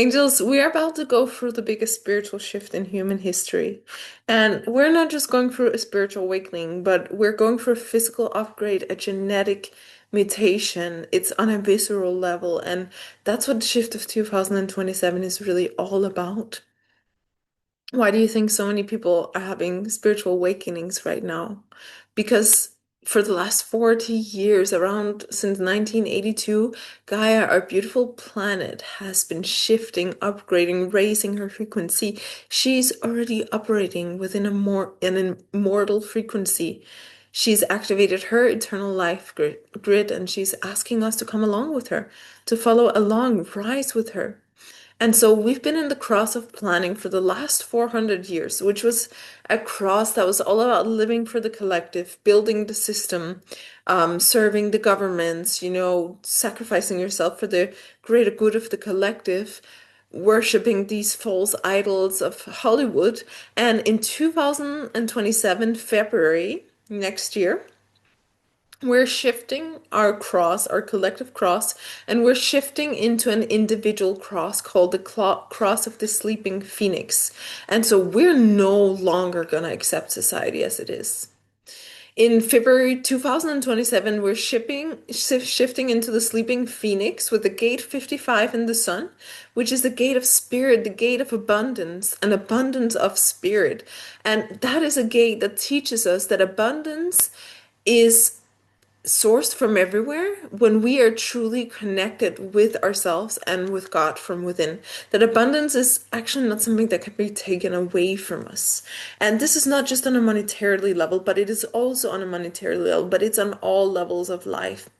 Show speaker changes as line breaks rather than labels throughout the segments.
Angels, we are about to go through the biggest spiritual shift in human history. And we're not just going through a spiritual awakening, but we're going through a physical upgrade, a genetic mutation. It's on a visceral level. And that's what the shift of 2027 is really all about. Why do you think so many people are having spiritual awakenings right now? Because for the last 40 years, around since 1982, Gaia, our beautiful planet, has been shifting, upgrading, raising her frequency. She's already operating within an immortal frequency. She's activated her eternal life grid, and she's asking us to come along with her, to follow along, rise with her. And so we've been in the cross of planning for the last 400 years, which was a cross that was all about living for the collective, building the system, serving the governments, sacrificing yourself for the greater good of the collective, worshiping these false idols of Hollywood. And in 2027, February next year, we're shifting our cross, our collective cross, and we're shifting into an individual cross called the cross of the sleeping phoenix. And so we're no longer going to accept society as it is. In February 2027, we're shifting into the sleeping phoenix with the gate 55 in the sun, which is the gate of spirit, the gate of abundance, an abundance of spirit. And that is a gate that teaches us that abundance is sourced from everywhere when we are truly connected with ourselves and with God from within. That abundance is actually not something that can be taken away from us. And this is not just on a monetarily level, but it is also on a monetary level, but it's on all levels of life.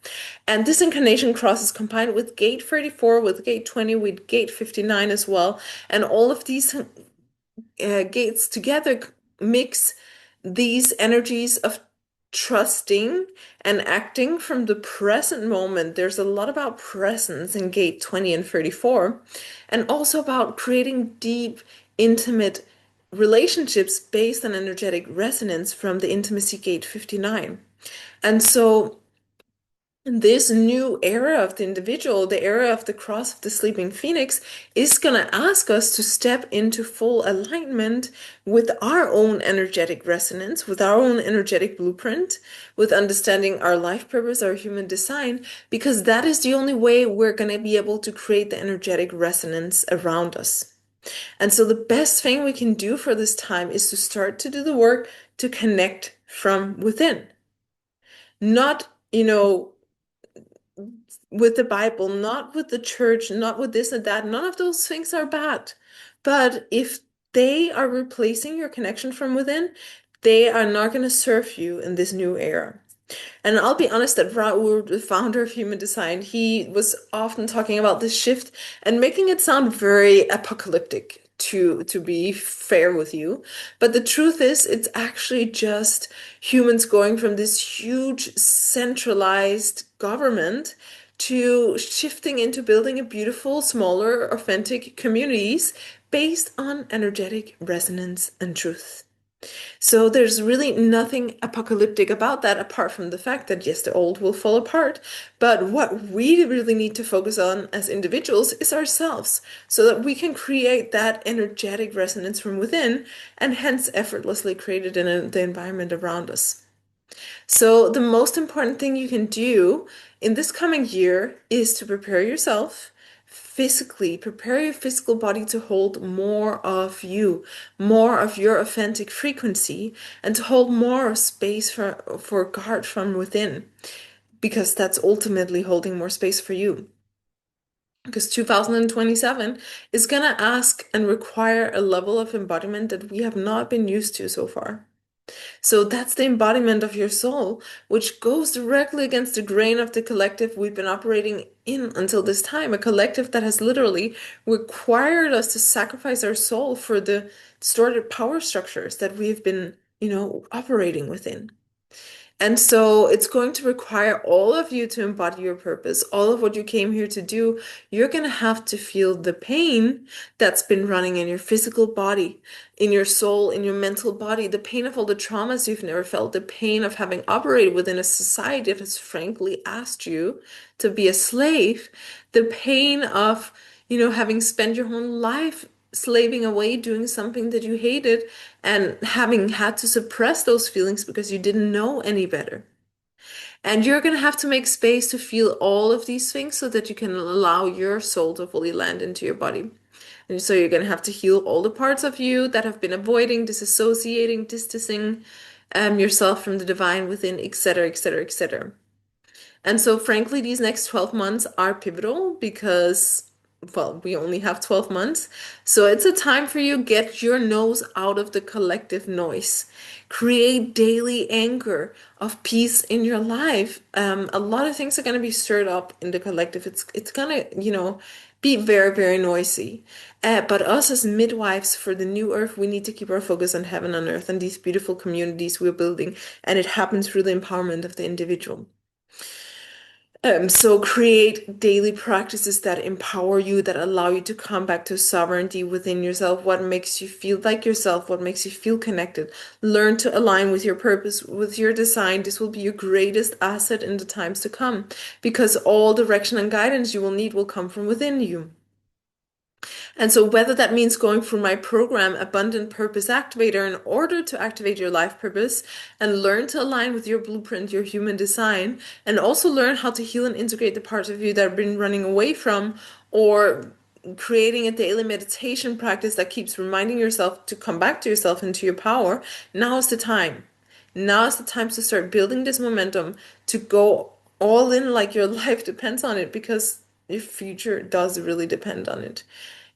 And this incarnation cross is combined with gate 34, with gate 20, with gate 59 as well. And all of these gates together mix these energies of trusting and acting from the present moment. There's a lot about presence in gate 20 and 34, and also about creating deep, intimate relationships based on energetic resonance from the intimacy gate 59. And so this new era of the individual, the era of the cross of the sleeping phoenix, is going to ask us to step into full alignment with our own energetic resonance, with our own energetic blueprint, with understanding our life purpose, our human design, because that is the only way we're going to be able to create the energetic resonance around us. And so the best thing we can do for this time is to start to do the work to connect from within. Not, with the Bible, not with the church, not with this and that. None of those things are bad. But if they are replacing your connection from within, they are not going to serve you in this new era. And I'll be honest that Raoul, the founder of human design, he was often talking about this shift and making it sound very apocalyptic, to be fair with you. But the truth is, it's actually just humans going from this huge centralized government to shifting into building a beautiful, smaller, authentic communities based on energetic resonance and truth. So there's really nothing apocalyptic about that apart from the fact that yes, the old will fall apart. But what we really need to focus on as individuals is ourselves so that we can create that energetic resonance from within and hence effortlessly create it in the environment around us. So the most important thing you can do in this coming year is to prepare yourself physically, prepare your physical body to hold more of you, more of your authentic frequency, and to hold more space for God from within, because that's ultimately holding more space for you. Because 2027 is going to ask and require a level of embodiment that we have not been used to so far. So that's the embodiment of your soul, which goes directly against the grain of the collective we've been operating in until this time, a collective that has literally required us to sacrifice our soul for the distorted power structures that we've been, operating within. And so it's going to require all of you to embody your purpose, all of what you came here to do. You're going to have to feel the pain that's been running in your physical body, in your soul, in your mental body, the pain of all the traumas you've never felt, the pain of having operated within a society that has frankly asked you to be a slave, the pain of having spent your whole life slaving away doing something that you hated and having had to suppress those feelings because you didn't know any better. And you're going to have to make space to feel all of these things so that you can allow your soul to fully land into your body. And so you're going to have to heal all the parts of you that have been avoiding, disassociating, distancing yourself from the divine within, etc., etc., etc. And so, frankly, these next 12 months are pivotal because, well, we only have 12 months. So it's a time for you get your nose out of the collective noise. Create daily anchor of peace in your life. A lot of things are going to be stirred up in the collective. It's going to, be very, very noisy. But us as midwives for the new earth, we need to keep our focus on heaven on earth and these beautiful communities we're building. And it happens through the empowerment of the individual. So create daily practices that empower you, that allow you to come back to sovereignty within yourself, what makes you feel like yourself, what makes you feel connected. Learn to align with your purpose, with your design. This will be your greatest asset in the times to come because all direction and guidance you will need will come from within you. And so, whether that means going through my program, Abundant Purpose Activator, in order to activate your life purpose and learn to align with your blueprint, your human design, and also learn how to heal and integrate the parts of you that have been running away from, or creating a daily meditation practice that keeps reminding yourself to come back to yourself and to your power, now is the time. Now is the time to start building this momentum to go all in like your life depends on it because your future does really depend on it.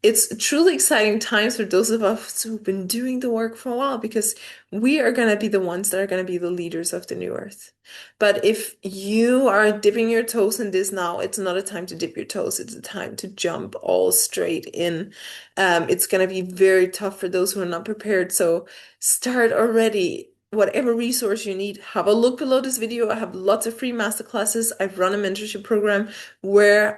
It's truly exciting times for those of us who've been doing the work for a while because we are going to be the ones that are going to be the leaders of the new earth. But if you are dipping your toes in this now, it's not a time to dip your toes. It's a time to jump all straight in. It's going to be very tough for those who are not prepared. So start already. Whatever resource you need, have a look below this video. I have lots of free masterclasses. I've run a mentorship program where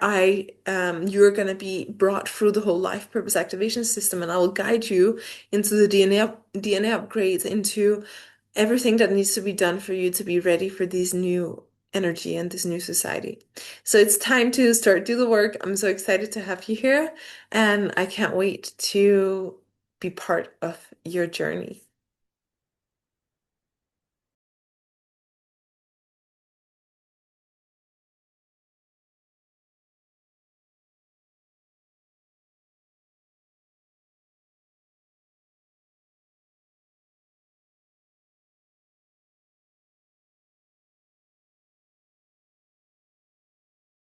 you're gonna be brought through the whole life purpose activation system, and I will guide you into the DNA upgrades, into everything that needs to be done for you to be ready for this new energy and this new society. So it's time to start do the work. I'm so excited to have you here, and I can't wait to be part of your journey.